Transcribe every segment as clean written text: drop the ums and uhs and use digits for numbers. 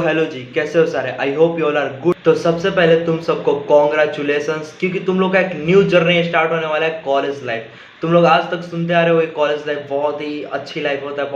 Hello जी, कैसे हो सारे? I hope you all are good. तो सबसे पहले तुम सबको कॉन्ग्रेचुलेशंस, क्योंकि तुम लोग का एक न्यू जर्नी स्टार्ट होने वाला है, कॉलेज लाइफ। तुम लोग आज तक सुनते आ रहे हो कॉलेज लाइफ बहुत ही अच्छी लाइफ होता है,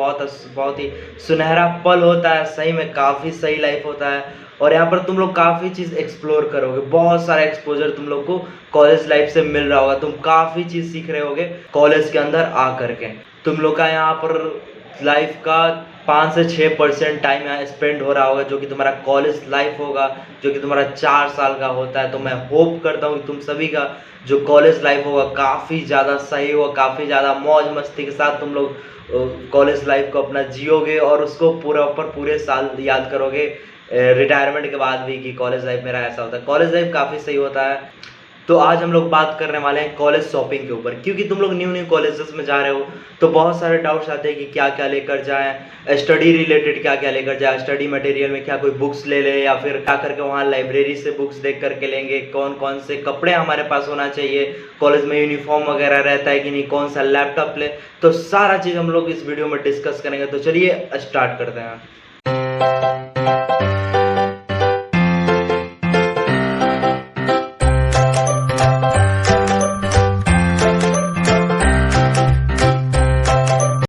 बहुत ही सुनहरा पल होता है, सही में काफ़ी सही लाइफ होता है। और यहाँ पर तुम लोग काफ़ी चीज़ एक्सप्लोर करोगे, बहुत सारा एक्सपोजर तुम लोग को कॉलेज लाइफ से मिल रहा होगा, तुम काफ़ी चीज़ सीख रहे होगे कॉलेज के अंदर आ करके। तुम लोग का यहाँ पर लाइफ का 5 से 6% टाइम यहाँ स्पेंड हो रहा होगा, जो कि तुम्हारा कॉलेज लाइफ होगा, जो कि तुम्हारा 4 साल का होता है। तो मैं होप करता हूँ कि तुम सभी का जो कॉलेज लाइफ होगा काफ़ी ज़्यादा सही होगा, काफ़ी ज़्यादा मौज मस्ती के साथ तुम लोग कॉलेज लाइफ को अपना जियोगे और उसको पूरे साल याद करोगे रिटायरमेंट के बाद भी कि कॉलेज लाइफ मेरा ऐसा होता है। कॉलेज लाइफ काफ़ी सही होता है। तो आज हम लोग बात करने वाले हैं कॉलेज शॉपिंग के ऊपर, क्योंकि तुम लोग न्यू कॉलेजेस में जा रहे हो तो बहुत सारे डाउट्स आते हैं कि क्या क्या लेकर जाएं, स्टडी रिलेटेड क्या क्या लेकर जाएं, स्टडी मटेरियल में क्या कोई बुक्स ले ले या फिर क्या करके वहाँ लाइब्रेरी से बुक्स देख करके लेंगे, कौन कौन से कपड़े हमारे पास होना चाहिए, कॉलेज में यूनिफॉर्म वगैरह रहता है कि नहीं, कौन सा लैपटॉप ले। तो सारा चीज़ हम लोग इस वीडियो में डिस्कस करेंगे। तो चलिए स्टार्ट करते हैं।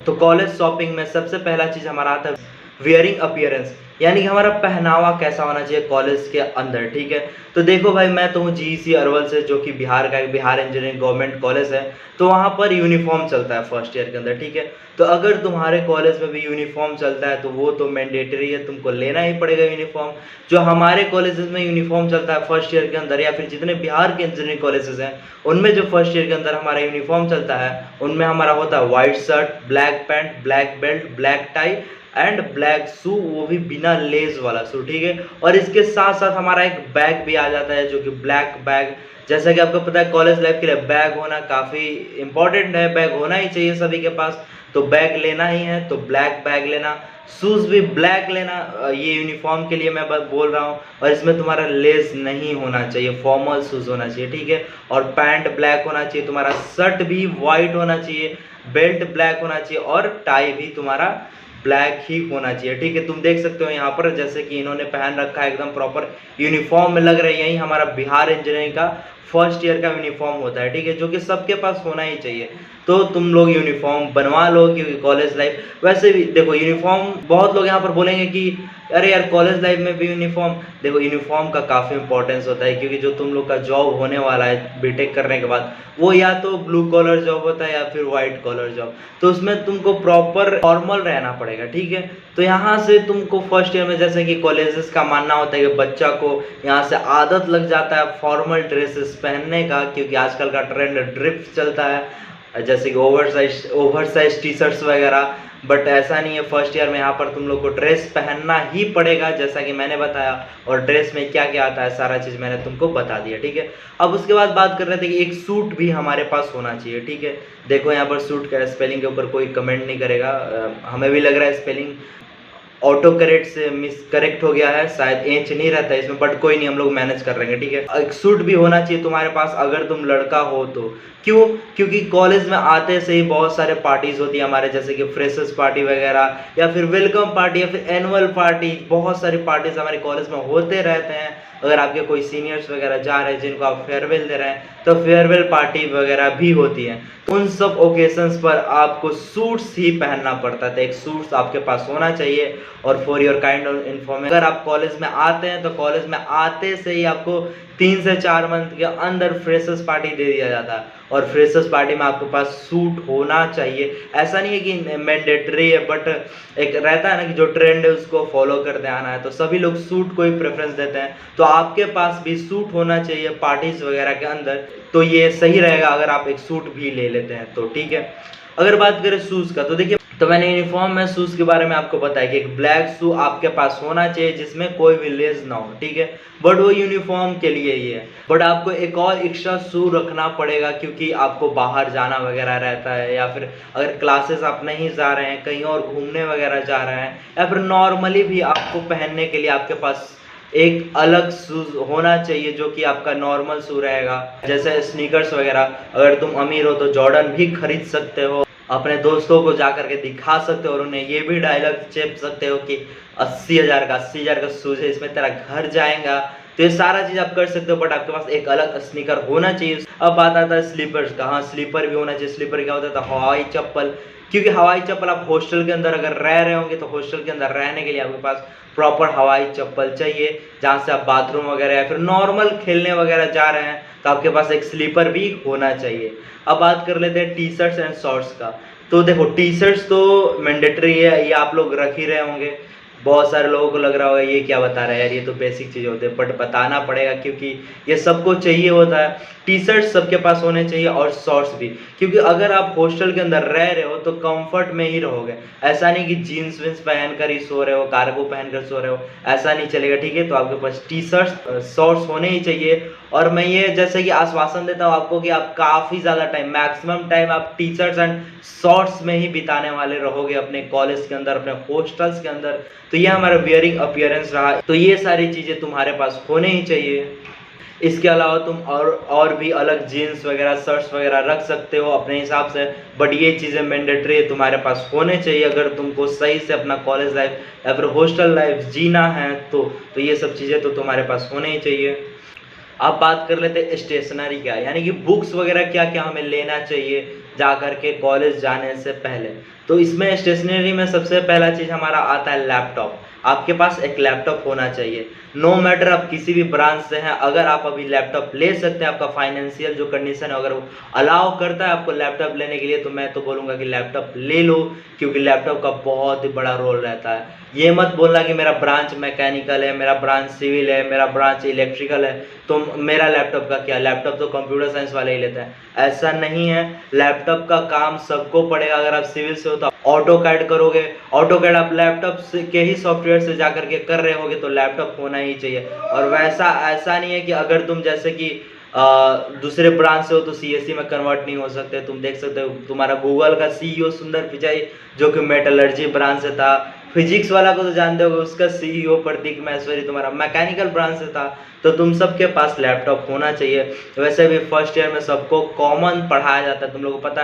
तो कॉलेज शॉपिंग में सबसे पहला चीज़ हमारा आता है वियरिंग अपीयरेंस, यानी कि हमारा पहनावा कैसा होना चाहिए कॉलेज के अंदर। ठीक है, तो देखो भाई, मैं तो हूँ जीईसी अरवल से, जो कि बिहार का बिहार इंजीनियरिंग गवर्नमेंट कॉलेज है। तो वहाँ पर यूनिफॉर्म चलता है फर्स्ट ईयर के अंदर। ठीक है, तो अगर तुम्हारे कॉलेज में भी यूनिफॉर्म चलता है तो वो तो मैंडेटरी है, तुमको लेना ही पड़ेगा यूनिफॉर्म। जो हमारे कॉलेजेस में यूनिफॉर्म चलता है फर्स्ट ईयर के अंदर, या फिर जितने बिहार के इंजीनियरिंग कॉलेजेस हैं उनमें जो फर्स्ट ईयर के अंदर हमारा यूनिफॉर्म चलता है, उनमें हमारा होता है white shirt, black pant, black belt, black tie and black shoe, वो भी बिना लेस वाला शू। ठीक है, और इसके साथ साथ हमारा एक बैग भी आ जाता है, जो कि ब्लैक बैग। जैसा कि आपको पता है कॉलेज लाइफ के लिए बैग होना काफ़ी इंपॉर्टेंट है, बैग होना ही चाहिए सभी के पास। तो बैग लेना ही है तो ब्लैक बैग लेना, शूज़ भी ब्लैक लेना। ये यूनिफॉर्म के लिए मैं बस बोल रहा हूँ, और इसमें तुम्हारा लेस नहीं होना चाहिए, फॉर्मल शूज़ होना चाहिए। ठीक है, और पैंट ब्लैक होना चाहिए, तुम्हारा शर्ट भी वाइट होना चाहिए, बेल्ट ब्लैक होना चाहिए और टाई भी तुम्हारा ब्लैक ही होना चाहिए। ठीक है, तुम देख सकते हो यहाँ पर जैसे कि इन्होंने पहन रखा है, एकदम प्रॉपर यूनिफॉर्म में लग रहा है। यही हमारा बिहार इंजीनियरिंग का फर्स्ट ईयर का यूनिफॉर्म होता है। ठीक है, जो कि सबके पास होना ही चाहिए। तो तुम लोग यूनिफॉर्म बनवा लो, क्योंकि कॉलेज लाइफ वैसे भी देखो यूनिफॉर्म, बहुत लोग यहाँ पर बोलेंगे कि अरे यार कॉलेज लाइफ में भी यूनिफॉर्म। देखो यूनिफॉर्म का काफ़ी इंपॉर्टेंस होता है, क्योंकि जो तुम लोग का जॉब होने वाला है बीटेक करने के बाद, वो या तो ब्लू कॉलर जॉब होता है या फिर वाइट कॉलर जॉब। तो उसमें तुमको प्रॉपर फॉर्मल रहना पड़ेगा। ठीक है, तो यहाँ से तुमको फर्स्ट ईयर में, जैसे कि कॉलेजेस का मानना होता है कि बच्चा को यहाँ से आदत लग जाता है फॉर्मल ड्रेसेस पहनने का, क्योंकि आजकल का ट्रेंड ड्रिफ्ट चलता है, जैसे कि ओवर साइज टी शर्ट्स वगैरह। बट ऐसा नहीं है, फर्स्ट ईयर में यहाँ पर तुम लोग को ड्रेस पहनना ही पड़ेगा, जैसा कि मैंने बताया। और ड्रेस में क्या क्या आता है सारा चीज़ मैंने तुमको बता दिया। ठीक है, अब उसके बाद बात कर रहे थे कि एक सूट भी हमारे पास होना चाहिए। ठीक है, देखो यहाँ पर सूट का स्पेलिंग के ऊपर कोई कमेंट नहीं करेगा, हमें भी लग रहा है स्पेलिंग ऑटो करेक्ट से मिस करेक्ट हो गया है, शायद एच नहीं रहता है इसमें, बट कोई नहीं, हम लोग मैनेज कर लेंगे। ठीक है, एक सूट भी होना चाहिए तुम्हारे पास अगर तुम लड़का हो तो। क्यों? क्योंकि कॉलेज में आते से ही बहुत सारे पार्टीज होती है हमारे, जैसे कि फ्रेशर्स पार्टी वगैरह, या फिर वेलकम पार्टी, या फिर एनुअल पार्टी। बहुत सारी पार्टीज हमारे कॉलेज में होते रहते हैं। अगर आपके कोई सीनियर्स वगैरह जा रहे हैं जिनको आप फेयरवेल दे रहे हैं, तो फेयरवेल पार्टी वगैरह भी होती है। तो उन सब ओकेजन्स पर आपको सूट्स ही पहनना पड़ता है, तो एक सूट्स आपके पास होना चाहिए। और for your kind of information, अगर आप कॉलेज में आते हैं तो कॉलेज में आते से ही आपको 3 से 4 मंथ के अंदर फ्रेशर्स पार्टी दे दिया जाता है, और फ्रेशर्स पार्टी में आपके पास सूट होना चाहिए। ऐसा नहीं है कि मैंडेटरी है, बट एक रहता है ना कि जो ट्रेंड है उसको फॉलो करते आना है, तो सभी लोग सूट को ही प्रेफरेंस देते हैं। तो आपके पास भी सूट होना चाहिए पार्टीज वगैरह के अंदर, तो ये सही रहेगा अगर आप एक सूट भी ले लेते हैं तो। ठीक है, अगर बात करें शूज़ का, तो देखिए, तो मैंने यूनिफॉर्म में शूज़ के बारे में आपको बताया कि एक ब्लैक शू आपके पास होना चाहिए जिसमें कोई भी लेस ना हो। ठीक है, बट वो यूनिफॉर्म के लिए ही है। बट आपको एक और एक्स्ट्रा शू रखना पड़ेगा, क्योंकि आपको बाहर जाना वगैरह रहता है, या फिर अगर क्लासेस आप नहीं जा रहे हैं, कहीं और घूमने वगैरह जा रहे हैं, या फिर नॉर्मली भी आपको पहनने के लिए आपके पास एक अलग शूज होना चाहिए, जो कि आपका नॉर्मल शू रहेगा। जैसे स्नीकर्स वगैरह, अगर तुम अमीर हो तो जॉर्डन भी खरीद सकते हो, अपने दोस्तों को जा कर के दिखा सकते हो और उन्हें ये भी डायलॉग चेप सकते हो कि 80,000 का शूज़ है, इसमें तेरा घर जाएगा। तो ये सारा चीज़ आप कर सकते हो, बट आपके पास एक अलग स्नीकर होना चाहिए। अब बात आता है स्लीपर्स का। हाँ, स्लीपर भी होना चाहिए। स्लीपर क्या होता था? हवाई चप्पल। क्योंकि हवाई चप्पल आप हॉस्टल के अंदर अगर रह रहे होंगे तो हॉस्टल के अंदर रहने के लिए आपके पास प्रॉपर हवाई चप्पल चाहिए। जहाँ से आप बाथरूम वगैरह या फिर नॉर्मल खेलने वगैरह जा रहे हैं तो आपके पास एक स्लीपर भी होना चाहिए। अब बात कर लेते हैं टी शर्ट्स एंड शॉर्ट्स का। तो देखो, टी शर्ट्स तो मैंडेटरी है, ये आप लोग रख ही रहे होंगे। बहुत सारे लोगों को लग रहा होगा ये क्या बता रहा है यार, ये तो बेसिक चीज़ होती है, बट बताना पड़ेगा क्योंकि ये सबको चाहिए होता है। टी शर्ट सबके पास होने चाहिए और शॉर्ट्स भी, क्योंकि अगर आप हॉस्टल के अंदर रह रहे हो तो कंफर्ट में ही रहोगे। ऐसा नहीं कि जीन्स विन्स पहन कर ही सो रहे हो, कार्गो पहन कर सो रहे हो, ऐसा नहीं चलेगा। ठीक है, तो आपके पास टी शर्ट्स शॉर्ट्स होने ही चाहिए। और मैं ये जैसे कि आश्वासन देता हूँ आपको कि आप काफ़ी ज़्यादा टाइम, मैक्सिमम टाइम आप टी शर्ट्स एंड शॉर्ट्स में ही बिताने वाले रहोगे अपने कॉलेज के अंदर, अपने हॉस्टल्स के अंदर। तो ये हमारा वियरिंग अपीयरेंस रहा। तो ये सारी चीज़ें तुम्हारे पास होने ही चाहिए। इसके अलावा तुम और भी अलग जीन्स वगैरह, शर्ट्स वगैरह रख सकते हो अपने हिसाब से, बट ये चीज़ें मैंडेटरी तुम्हारे पास होने चाहिए अगर तुमको सही से अपना कॉलेज लाइफ या फिर हॉस्टल लाइफ जीना है। तो ये सब चीज़ें तो तुम्हारे पास होने ही चाहिए। अब बात कर लेते हैं स्टेशनरी का, यानी कि बुक्स वगैरह क्या क्या हमें लेना चाहिए जा कर के कॉलेज जाने से पहले। तो इसमें स्टेशनरी में सबसे पहला चीज़ हमारा आता है लैपटॉप। आपके पास एक लैपटॉप होना चाहिए। नो मैटर आप किसी भी ब्रांच से हैं, अगर आप अभी लैपटॉप ले सकते हैं, आपका फाइनेंशियल जो कंडीशन है अगर वो अलाउ करता है आपको लैपटॉप लेने के लिए, तो मैं तो बोलूँगा कि लैपटॉप ले लो, क्योंकि लैपटॉप का बहुत ही बड़ा रोल रहता है। ये मत बोलना कि मेरा ब्रांच मैकेनिकल है, मेरा ब्रांच सिविल है, मेरा ब्रांच इलेक्ट्रिकल है, तो मेरा लैपटॉप का क्या, लैपटॉप तो कंप्यूटर साइंस वाले ही लेते हैं। ऐसा नहीं है, लैपटॉप का काम सबको पड़ेगा। अगर आप सिविल से हो तो ऑटो कैड करोगे, ऑटो कैड आप लैपटॉप से के ही सॉफ्टवेयर से जा करके कर रहे होगे, तो लैपटॉप होना ही चाहिए। और वैसा ऐसा नहीं है कि अगर तुम जैसे कि दूसरे ब्रांच से हो तो सीएससी में कन्वर्ट नहीं हो सकते। तुम देख सकते हो तुम्हारा गूगल का सीईओ सुंदर पिचाई जो कि मेटलर्जी ब्रांच से था, फिजिक्स वाला को तो जानते होगे, उसका सीईओ प्रतीक महेश्वरी तुम्हारा मैकेनिकल ब्रांच से था। तो तुम सबके पास लैपटॉप होना चाहिए। वैसे भी फर्स्ट ईयर में सबको कॉमन पढ़ाया जाता है, तुम लोगों को पता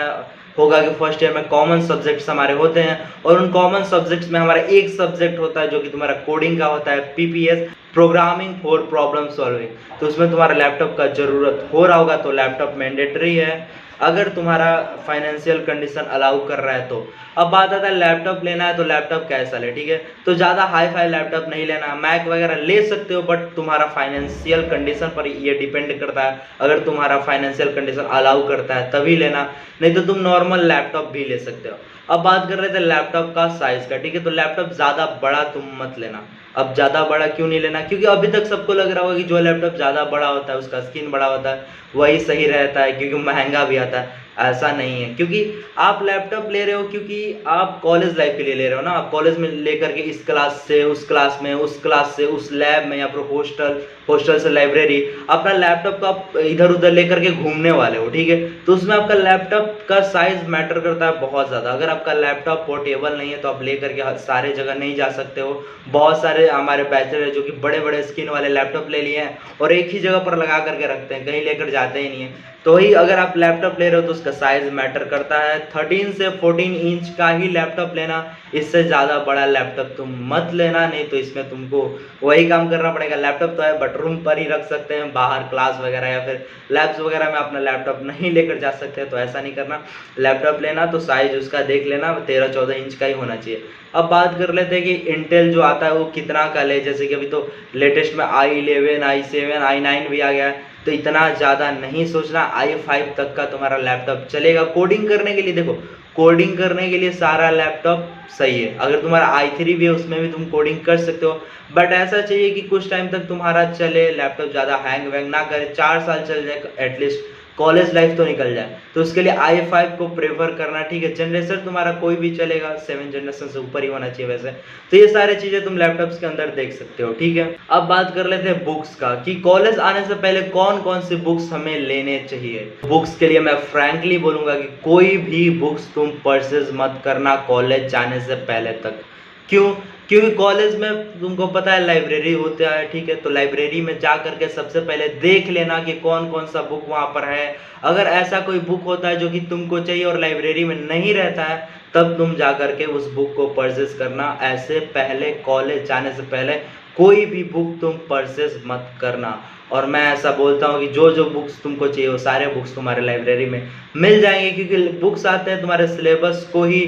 होगा कि फर्स्ट ईयर में कॉमन सब्जेक्ट्स हमारे होते हैं, और उन कॉमन सब्जेक्ट्स में हमारा एक सब्जेक्ट होता है जो कि तुम्हारा कोडिंग का होता है, PPS, programming for problem solving. तो उसमें तुम्हारा लैपटॉप का ज़रूरत हो रहा होगा, तो लैपटॉप मैंडेटरी है अगर तुम्हारा फाइनेंशियल कंडीशन अलाउ कर रहा है तो। अब बात आता है लैपटॉप लेना है तो लैपटॉप कैसा ले, ठीक है। तो ज़्यादा हाई फाई लैपटॉप नहीं लेना, मैक वगैरह ले सकते हो, बट तुम्हारा फाइनेंशियल कंडीशन पर ये डिपेंड करता है। अगर तुम्हारा फाइनेंशियल कंडीशन अलाउ करता है तभी लेना, नहीं तो तुम नॉर्मल लैपटॉप भी ले सकते हो। अब बात कर रहे थे लैपटॉप का साइज़ का, ठीक है। तो लैपटॉप ज़्यादा बड़ा तुम मत लेना। अब ज़्यादा बड़ा क्यों नहीं लेना, क्योंकि अभी तक सबको लग रहा होगा कि जो लैपटॉप ज़्यादा बड़ा होता है उसका स्क्रीन बड़ा होता है वही सही रहता है, क्योंकि महंगा भी आता है। ऐसा नहीं है, क्योंकि आप लैपटॉप ले रहे हो क्योंकि आप कॉलेज लाइफ के लिए ले रहे हो ना। आप कॉलेज में लेकर के इस क्लास से उस क्लास में, उस क्लास से उस लैब में, या फिर हॉस्टल से लाइब्रेरी, अपना लैपटॉप का आप इधर उधर लेकर के घूमने वाले हो, ठीक है। तो उसमें आपका लैपटॉप का साइज मैटर करता है बहुत ज़्यादा। अगर आपका लैपटॉप पोर्टेबल नहीं है तो आप लेकर के सारे जगह नहीं जा सकते हो। बहुत सारे हमारे बैचलर है जो कि बड़े बड़े स्क्रीन वाले लैपटॉप ले लिए हैं और एक ही जगह पर लगा करके रखते हैं, कहीं लेकर जाते ही नहीं है। तो वही अगर आप लैपटॉप ले रहे हो तो उसका साइज मैटर करता है। 13 से 14 इंच का ही लैपटॉप लेना, इससे ज़्यादा बड़ा लैपटॉप तुम मत लेना, नहीं तो इसमें तुमको वही काम करना पड़ेगा। लैपटॉप तो है बट रूम पर ही रख सकते हैं, बाहर क्लास वगैरह या फिर लैब्स वगैरह में अपना लैपटॉप नहीं लेकर जा सकते, तो ऐसा नहीं करना। लैपटॉप लेना तो साइज उसका देख लेना, 13-14 इंच का ही होना चाहिए। अब बात कर लेते हैं कि इंटेल जो आता है वो कितना का ले, जैसे कि अभी तो लेटेस्ट में i11, i7, i9 भी आ गया है, तो इतना ज़्यादा नहीं सोचना। i5 तक का तुम्हारा लैपटॉप चलेगा कोडिंग करने के लिए। देखो, कोडिंग करने के लिए सारा लैपटॉप सही है। अगर तुम्हारा i3 भी है उसमें भी तुम कोडिंग कर सकते हो, बट ऐसा चाहिए कि कुछ टाइम तक तुम्हारा चले, लैपटॉप ज़्यादा हैंग वैंग ना करे, 4 साल चल जाए एटलीस्ट, कॉलेज लाइफ तो निकल जाए। तो उसके लिए i5 को प्रेफर करना, ठीक है। जनरेशन तुम्हारा कोई भी चलेगा, 7 जनरेशन से ऊपर ही होना चाहिए वैसे। तो ये सारी चीज़ें तुम लैपटॉप्स के अंदर देख सकते हो, ठीक है। अब बात कर लेते हैं बुक्स का, कि कॉलेज आने से पहले कौन कौन सी बुक्स हमें लेने चाहिए। बुक्स के लिए मैं फ्रैंकली बोलूँगा कि कोई भी बुक्स तुम परचेज मत करना कॉलेज जाने से पहले तक। क्यों? क्योंकि कॉलेज में तुमको पता है लाइब्रेरी होता है, ठीक है, तो लाइब्रेरी में जा करके सबसे पहले देख लेना कि कौन कौन सा बुक वहाँ पर है। अगर ऐसा कोई बुक होता है जो कि तुमको चाहिए और लाइब्रेरी में नहीं रहता है, तब तुम जा करके उस बुक को परचेस करना। ऐसे पहले कॉलेज जाने से पहले कोई भी बुक तुम परचेस मत करना। और मैं ऐसा बोलता हूँ कि जो जो बुक्स तुमको चाहिए वो सारे बुक्स तुम्हारे लाइब्रेरी में मिल जाएंगे, क्योंकि बुक्स आते हैं तुम्हारे सिलेबस को ही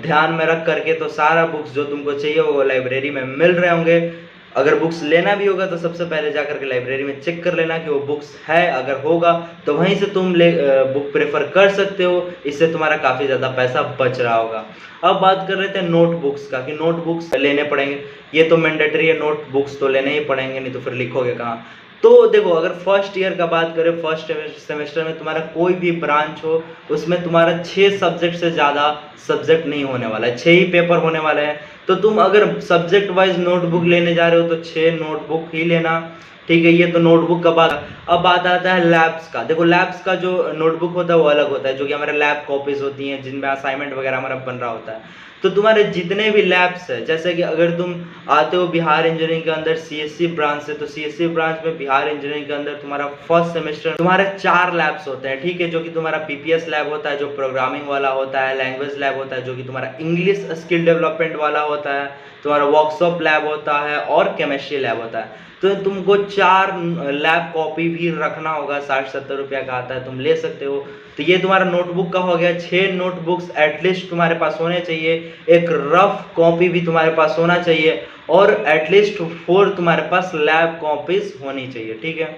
ध्यान में रख करके, तो सारा बुक्स जो तुमको चाहिए वो लाइब्रेरी में मिल रहे होंगे। अगर बुक्स लेना भी होगा तो सबसे पहले जा करके लाइब्रेरी में चेक कर लेना कि वो बुक्स है, अगर होगा तो वहीं से तुम बुक प्रेफर कर सकते हो। इससे तुम्हारा काफ़ी ज़्यादा पैसा बच रहा होगा। अब बात कर रहे थे नोटबुक्स का, कि नोटबुक्स लेने पड़ेंगे। ये तो मैंडेटरी है, नोटबुक्स तो लेने ही पड़ेंगे, नहीं तो फिर लिखोगे कहाँ। तो देखो, अगर फर्स्ट ईयर का बात करें, फर्स्ट सेमेस्टर में तुम्हारा कोई भी ब्रांच हो, उसमें तुम्हारा 6 सब्जेक्ट से ज़्यादा सब्जेक्ट नहीं होने वाला है, 6 ही पेपर होने वाले हैं। तो तुम अगर सब्जेक्ट वाइज नोटबुक लेने जा रहे हो तो 6 नोटबुक ही लेना, ठीक है। ये तो नोटबुक का बात। अब बात आता है लैब्स का। देखो, लैब्स का जो नोटबुक होता है वो अलग होता है, जो कि हमारे लैब कॉपीज होती हैं जिनमें असाइनमेंट वगैरह हमारा बन रहा होता है। तो तुम्हारे जितने भी लैब्स है, जैसे कि अगर तुम आते हो बिहार इंजीनियरिंग के अंदर सीएससी ब्रांच से, तो सीएससी ब्रांच में बिहार इंजीनियरिंग के अंदर तुम्हारा फर्स्ट सेमेस्टर तुम्हारे 4 लैब्स होते हैं, ठीक है। जो कि तुम्हारा पीपीएस लैब होता है जो प्रोग्रामिंग वाला होता है, लैंग्वेज लैब होता है जो कि तुम्हारा इंग्लिश स्किल डेवलपमेंट वाला होता है, तुम्हारा वर्कशॉप लैब होता है और केमिस्ट्री लैब होता है। तो तुमको 4 लैब कॉपी भी रखना होगा, 60-70 रुपया का आता है, तुम ले सकते हो। तो ये तुम्हारा नोटबुक का हो गया। 6 नोटबुक्स एटलीस्ट तुम्हारे पास होने चाहिए, एक रफ कॉपी भी तुम्हारे पास होना चाहिए, और एटलीस्ट 4 तुम्हारे पास लैब कॉपीज होनी चाहिए, ठीक है।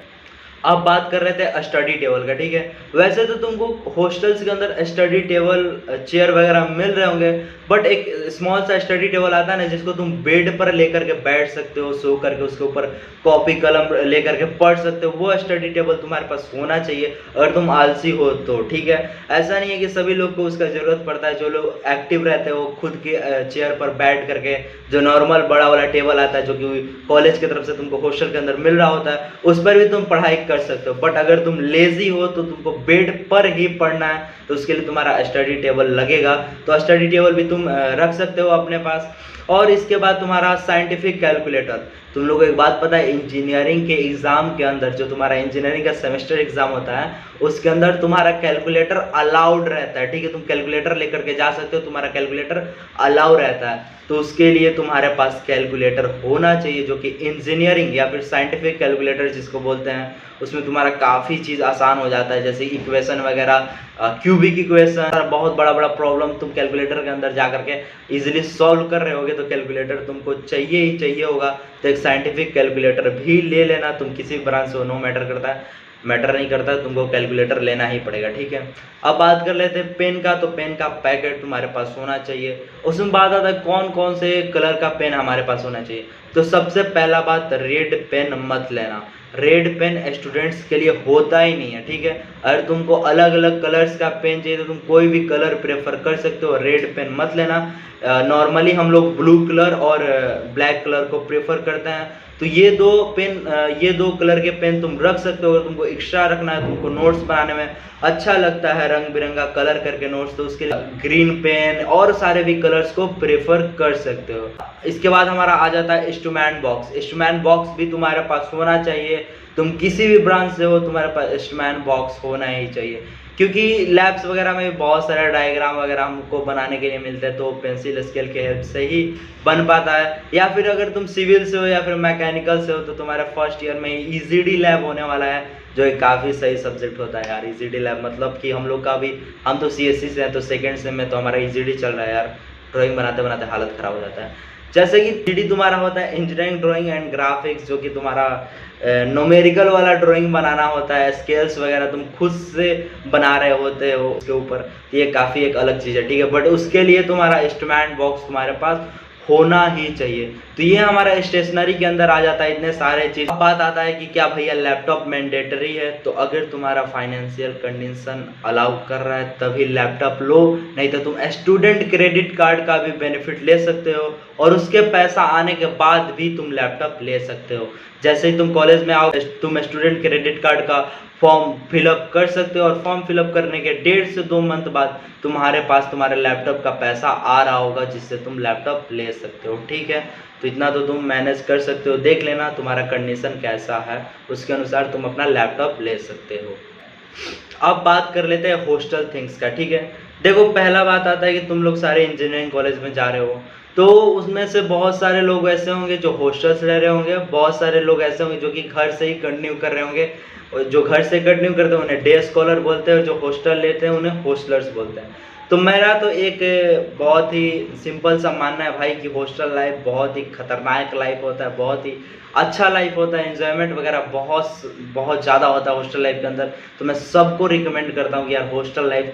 अब बात कर रहे थे स्टडी टेबल का, ठीक है। वैसे तो तुमको हॉस्टल्स के अंदर स्टडी टेबल, चेयर वगैरह मिल रहे होंगे, बट एक स्मॉल सा स्टडी टेबल आता है ना, जिसको तुम बेड पर लेकर के बैठ सकते हो, सो करके उसके ऊपर कॉपी कलम लेकर के पढ़ सकते हो। वो स्टडी टेबल तुम्हारे पास होना चाहिए अगर तुम आलसी हो तो, ठीक है। ऐसा नहीं है कि सभी लोग को उसका ज़रूरत पड़ता है। जो लोग एक्टिव रहते हैं वो खुद के चेयर पर बैठ करके, जो नॉर्मल बड़ा वाला टेबल आता है जो कि कॉलेज की तरफ से तुमको हॉस्टल के अंदर मिल रहा होता है, उस पर भी तुम पढ़ाई कर सकते हो। बट अगर तुम लेजी हो तो तुमको बेड पर ही पढ़ना है, तो उसके लिए तुम्हारा स्टडी टेबल लगेगा। तो स्टडी टेबल भी तुम रख सकते हो अपने पास। और इसके बाद तुम्हारा साइंटिफिक कैलकुलेटर। तुम लोगों को एक बात पता है, इंजीनियरिंग के एग्जाम के अंदर, जो तुम्हारा इंजीनियरिंग का सेमेस्टर एग्जाम होता है, उसके अंदर तुम्हारा कैलकुलेटर अलाउड रहता है, ठीक है। तुम कैलकुलेटर लेकर के जा सकते हो, तुम्हारा कैलकुलेटर अलाउ रहता है। तो उसके लिए तुम्हारे पास कैलकुलेटर होना चाहिए, जो कि इंजीनियरिंग या फिर साइंटिफिक कैलकुलेटर जिसको बोलते हैं, उसमें तुम्हारा काफ़ी चीज़ आसान हो जाता है, जैसे इक्वेशन वगैरह, क्यूबिक इक्वेशन, बहुत बड़ा बड़ा प्रॉब्लम तुम कैलकुलेटर के अंदर जा करके इजीली सॉल्व कर रहे होगे, तो कैलकुलेटर तुमको चाहिए ही चाहिए होगा। तो एक साइंटिफिक कैलकुलेटर भी ले लेना, तुम किसी ब्रांच से हो, नो मैटर करता है, मैटर नहीं करता, तुमको कैलकुलेटर लेना ही पड़ेगा, ठीक है। अब बात कर लेते हैं पेन का। तो पेन का पैकेट तुम्हारे पास होना चाहिए। उसमें बात आता है कौन कौन से कलर का पेन हमारे पास होना चाहिए। तो सबसे पहला बात, रेड पेन मत लेना। रेड पेन स्टूडेंट्स के लिए होता ही नहीं है, ठीक है। अगर तुमको अलग अलग कलर्स का पेन चाहिए तो तुम कोई भी कलर प्रेफर कर सकते हो, रेड पेन मत लेना। नॉर्मली हम लोग ब्लू कलर और ब्लैक कलर को प्रेफर करते हैं। तो ये दो कलर के पेन तुम रख सकते हो। अगर तुमको एक्स्ट्रा रखना है, तुमको नोट्स बनाने में अच्छा लगता है रंग बिरंगा कलर करके नोट्स, तो उसके लिए ग्रीन पेन और सारे भी कलर्स को प्रेफर कर सकते हो। इसके बाद हमारा आ जाता है इंस्ट्रूमेंट बॉक्स। इंस्ट्रूमेंट बॉक्स भी तुम्हारे पास होना चाहिए। तुम किसी भी ब्रांच से हो, तुम्हारे पास इंस्ट्रूमेंट बॉक्स होना ही चाहिए, क्योंकि लैब्स वगैरह में बहुत सारे डायग्राम वगैरह हमको बनाने के लिए मिलते हैं, तो पेंसिल स्केल के हेल्प से ही बन पाता है। या फिर अगर तुम सिविल से हो या फिर मैकेनिकल से हो, तो तुम्हारे फर्स्ट ईयर में ईजीडी लैब होने वाला है, जो एक काफ़ी सही सब्जेक्ट होता है यार। ईजीडी लैब मतलब कि हम लोग का भी, हम तो सीएससी से हैं, तो सेकेंड सेम में तो हमारा ईजीडी चल रहा है यार। ड्राइंग बनाते बनाते हालत ख़राब हो जाता है। जैसे कि थ्री तुम्हारा होता है इंजीनियरिंग ड्राइंग एंड ग्राफिक्स, जो कि तुम्हारा न्यूमेरिकल वाला ड्राइंग बनाना होता है, स्केल्स वगैरह तुम खुद से बना रहे होते हो उसके ऊपर, ये काफ़ी एक अलग चीज़ है, ठीक है। बट उसके लिए तुम्हारा इंस्ट्रूमेंट बॉक्स तुम्हारे पास होना ही चाहिए। तो ये हमारा स्टेशनरी के अंदर आ जाता है इतने सारे चीज़। अब बात आता है कि क्या भैया लैपटॉप मैंडेटरी है। तो अगर तुम्हारा फाइनेंशियल कंडीशन अलाउ कर रहा है तभी लैपटॉप लो, नहीं तो तुम स्टूडेंट क्रेडिट कार्ड का भी बेनिफिट ले सकते हो, और उसके पैसा आने के बाद भी तुम लैपटॉप ले सकते हो। जैसे ही तुम कॉलेज में आओ, तुम स्टूडेंट क्रेडिट कार्ड का फॉर्म फिलअप कर सकते हो और फॉर्म फिलअप करने के 1.5 से 2 मंथ बाद तुम्हारे पास तुम्हारे लैपटॉप का पैसा आ रहा होगा, जिससे तुम लैपटॉप ले सकते हो। ठीक है, तो इतना तो तुम मैनेज कर सकते हो। देख लेना तुम्हारा कंडीशन कैसा है, उसके अनुसार तुम अपना लैपटॉप ले सकते हो। अब बात कर लेते हैं हॉस्टल थिंग्स का। ठीक है, देखो पहला बात आता है कि तुम लोग सारे इंजीनियरिंग कॉलेज में जा रहे हो, तो उसमें से बहुत सारे लोग ऐसे होंगे जो हॉस्टल्स रह रहे होंगे, बहुत सारे लोग ऐसे होंगे जो कि घर से ही कंटिन्यू कर रहे होंगे। और जो घर से कंटिन्यू करते हैं उन्हें डे स्कॉलर बोलते हैं, और जो हॉस्टल लेते हैं उन्हें हॉस्टलर्स बोलते हैं। तो मेरा तो एक बहुत ही सिंपल सा मानना है भाई कि हॉस्टल लाइफ बहुत ही खतरनाक लाइफ होता है, बहुत ही अच्छा लाइफ होता है, एंजॉयमेंट वगैरह बहुत बहुत ज़्यादा होता है हॉस्टल लाइफ के अंदर। तो मैं सबको रिकमेंड करता हूँ कि यार हॉस्टल लाइफ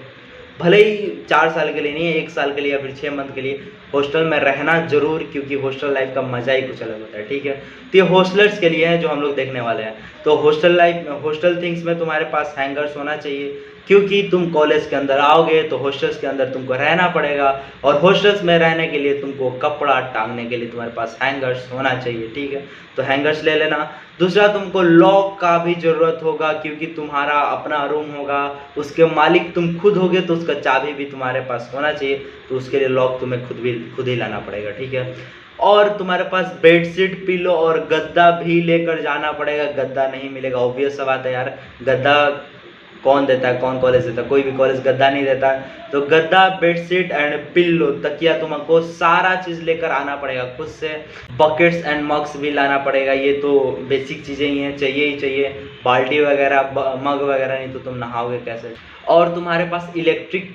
भले ही 4 साल के लिए नहीं है, 1 साल के लिए या फिर 6 मंथ के लिए हॉस्टल में रहना जरूर, क्योंकि हॉस्टल लाइफ का मजा ही कुछ अलग होता है। ठीक है, तो ये हॉस्टलर्स के लिए है जो हम लोग देखने वाले हैं। तो हॉस्टल लाइफ, हॉस्टल थिंग्स में तुम्हारे पास हैंगर्स होना चाहिए, क्योंकि तुम कॉलेज के अंदर आओगे तो हॉस्टल्स के अंदर तुमको रहना पड़ेगा, और हॉस्टल्स में रहने के लिए तुमको कपड़ा टांगने के लिए तुम्हारे पास हैंगर्स होना चाहिए। ठीक है, तो हैंगर्स ले लेना। दूसरा, तुमको लॉक का भी ज़रूरत होगा, क्योंकि तुम्हारा अपना रूम होगा, उसके मालिक तुम खुद होगे, तो उसका चाबी भी तुम्हारे पास होना चाहिए, तो उसके लिए लॉक तुम्हें खुद ही लाना पड़ेगा। ठीक है, और तुम्हारे पास बेडशीट, पिलो और गद्दा भी लेकर जाना पड़ेगा। गद्दा नहीं मिलेगा, ऑब्वियस सा बात है यार, गद्दा कौन देता है, कौन कॉलेज देता है, कोई भी कॉलेज गद्दा नहीं देता है। तो गद्दा, बेडशीट एंड पिल्लो, तकिया, तुमको सारा चीज़ लेकर आना पड़ेगा खुद से। बकेट्स एंड मग्स भी लाना पड़ेगा, ये तो बेसिक चीज़ें ही हैं, चाहिए ही चाहिए। बाल्टी वगैरह, मग वगैरह, नहीं तो तुम नहाओगे कैसे। और तुम्हारे पास इलेक्ट्रिक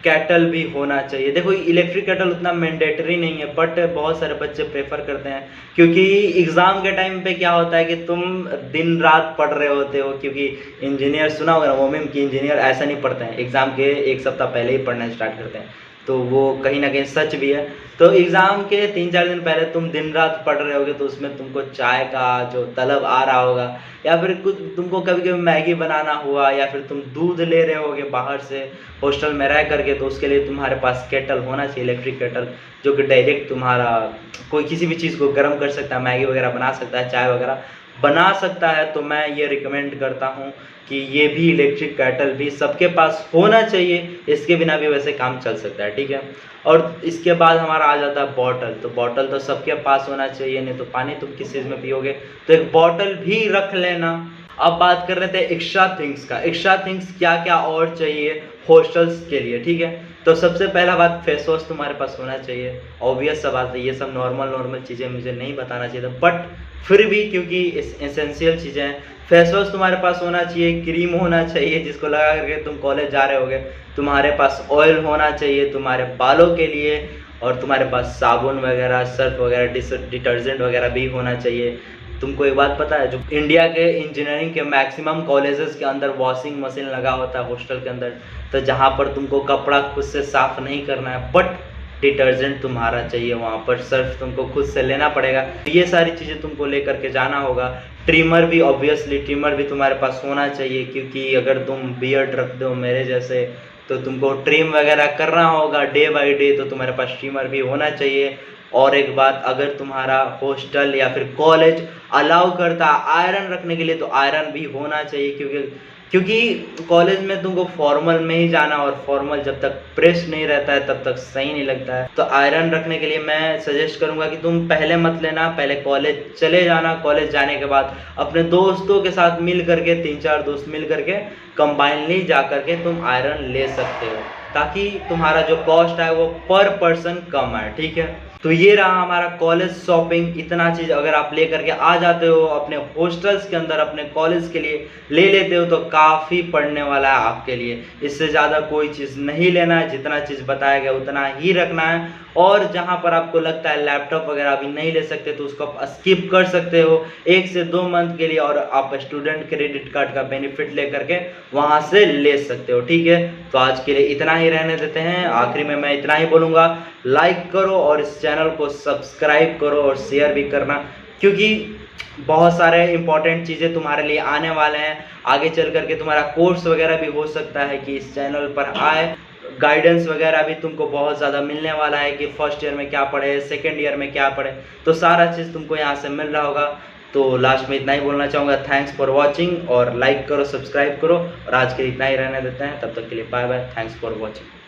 कैटल भी होना चाहिए। देखो इलेक्ट्रिक कैटल उतना मैंडेटरी नहीं है, बट बहुत सारे बच्चे प्रेफर करते हैं, क्योंकि एग्ज़ाम के टाइम पे क्या होता है कि तुम दिन रात पढ़ रहे होते हो, क्योंकि इंजीनियर सुना होगा ना मोमिम की, इंजीनियर ऐसा नहीं पढ़ते हैं, एग्ज़ाम के 1 सप्ताह पहले ही पढ़ना स्टार्ट करते हैं। तो वो कहीं ना कहीं सच भी है। तो एग्ज़ाम के 3-4 दिन पहले तुम दिन रात पढ़ रहे होगे, तो उसमें तुमको चाय का जो तलब आ रहा होगा, या फिर कुछ तुमको कभी कभी मैगी बनाना हुआ, या फिर तुम दूध ले रहे होगे बाहर से हॉस्टल में रह करके, तो उसके लिए तुम्हारे पास केटल होना चाहिए, इलेक्ट्रिक केटल, जो कि डायरेक्ट तुम्हारा कोई किसी भी चीज़ को गर्म कर सकता है, मैगी वगैरह बना सकता है, चाय वगैरह बना सकता है। तो मैं ये रिकमेंड करता हूँ कि ये भी इलेक्ट्रिक केटल भी सबके पास होना चाहिए, इसके बिना भी वैसे काम चल सकता है। ठीक है, और इसके बाद हमारा आ जाता है बॉटल। तो बॉटल तो सबके पास होना चाहिए, नहीं तो पानी तुम किस चीज़ में पियोगे, तो एक बॉटल भी रख लेना। अब बात कर रहे थे एक्स्ट्रा थिंग्स का। एक्स्ट्रा थिंग्स क्या क्या और चाहिए हॉस्टल्स के लिए। ठीक है, तो सबसे पहला बात, फेस वॉश तुम्हारे पास होना चाहिए, ऑब्वियस सा बात है, ये सब नॉर्मल चीज़ें मुझे नहीं बताना चाहिए था, बट फिर भी क्योंकि एसेंशियल चीज़ें हैं। फेस वॉश तुम्हारे पास होना चाहिए, क्रीम होना चाहिए जिसको लगा करके तुम कॉलेज जा रहे होगे, तुम्हारे पास ऑयल होना चाहिए तुम्हारे बालों के लिए, और तुम्हारे पास साबुन वगैरह, सर्फ वगैरह, डिटर्जेंट वगैरह भी होना चाहिए। तुमको एक बात पता है, जो इंडिया के इंजीनियरिंग के मैक्सिमम कॉलेजेस के अंदर वॉशिंग मशीन लगा होता है हॉस्टल के अंदर, तो जहाँ पर तुमको कपड़ा खुद से साफ नहीं करना है, बट डिटर्जेंट तुम्हारा चाहिए वहाँ पर, सर्फ तुमको खुद से लेना पड़ेगा। ये सारी चीज़ें तुमको लेकर के जाना होगा। ट्रिमर भी, ऑब्वियसली ट्रिमर भी तुम्हारे पास होना चाहिए, क्योंकि अगर तुम बियर्ड रख दो मेरे जैसे, तो तुमको ट्रिम वगैरह करना होगा डे बाय डे, तो तुम्हारे पास ट्रिमर भी होना चाहिए। और एक बात, अगर तुम्हारा हॉस्टल या फिर कॉलेज अलाउ करता आयरन रखने के लिए, तो आयरन भी होना चाहिए, क्योंकि कॉलेज में तुमको फॉर्मल में ही जाना, और फॉर्मल जब तक प्रेस नहीं रहता है तब तक सही नहीं लगता है। तो आयरन रखने के लिए मैं सजेस्ट करूंगा कि तुम पहले मत लेना, पहले कॉलेज चले जाना, कॉलेज जाने के बाद अपने दोस्तों के साथ मिल करके, 3-4 दोस्त मिल करके कंबाइनली जा करके तुम आयरन ले सकते हो, ताकि तुम्हारा जो कॉस्ट है वो पर पर्सन कम है। ठीक है, तो ये रहा हमारा कॉलेज शॉपिंग। इतना चीज़ अगर आप ले करके आ जाते हो अपने हॉस्टल्स के अंदर, अपने कॉलेज के लिए ले लेते हो, तो काफ़ी पड़ने वाला है आपके लिए। इससे ज़्यादा कोई चीज़ नहीं लेना है, जितना चीज़ बताया गया उतना ही रखना है। और जहाँ पर आपको लगता है लैपटॉप वगैरह अभी नहीं ले सकते, तो उसको आप स्किप कर सकते हो 1 से 2 मंथ के लिए, और आप स्टूडेंट क्रेडिट कार्ड का बेनिफिट ले करके वहाँ से ले सकते हो। ठीक है, तो आज के लिए इतना ही रहने देते हैं। आखिरी में मैं इतना ही बोलूँगा, लाइक करो और इस चैनल को सब्सक्राइब करो और शेयर भी करना, क्योंकि बहुत सारे इंपॉर्टेंट चीज़ें तुम्हारे लिए आने वाले हैं। आगे चल करके तुम्हारा कोर्स वगैरह भी हो सकता है कि इस चैनल पर आए, गाइडेंस वगैरह भी तुमको बहुत ज़्यादा मिलने वाला है कि फर्स्ट ईयर में क्या पढ़े, सेकेंड ईयर में क्या पढ़े, तो सारा चीज़ तुमको यहाँ से मिल रहा होगा। तो लास्ट में इतना ही बोलना चाहूँगा, थैंक्स फॉर वॉचिंग, और लाइक करो, सब्सक्राइब करो, और आज के लिए इतना ही रहने देते हैं। तब तक के लिए bye bye, thanks for watching.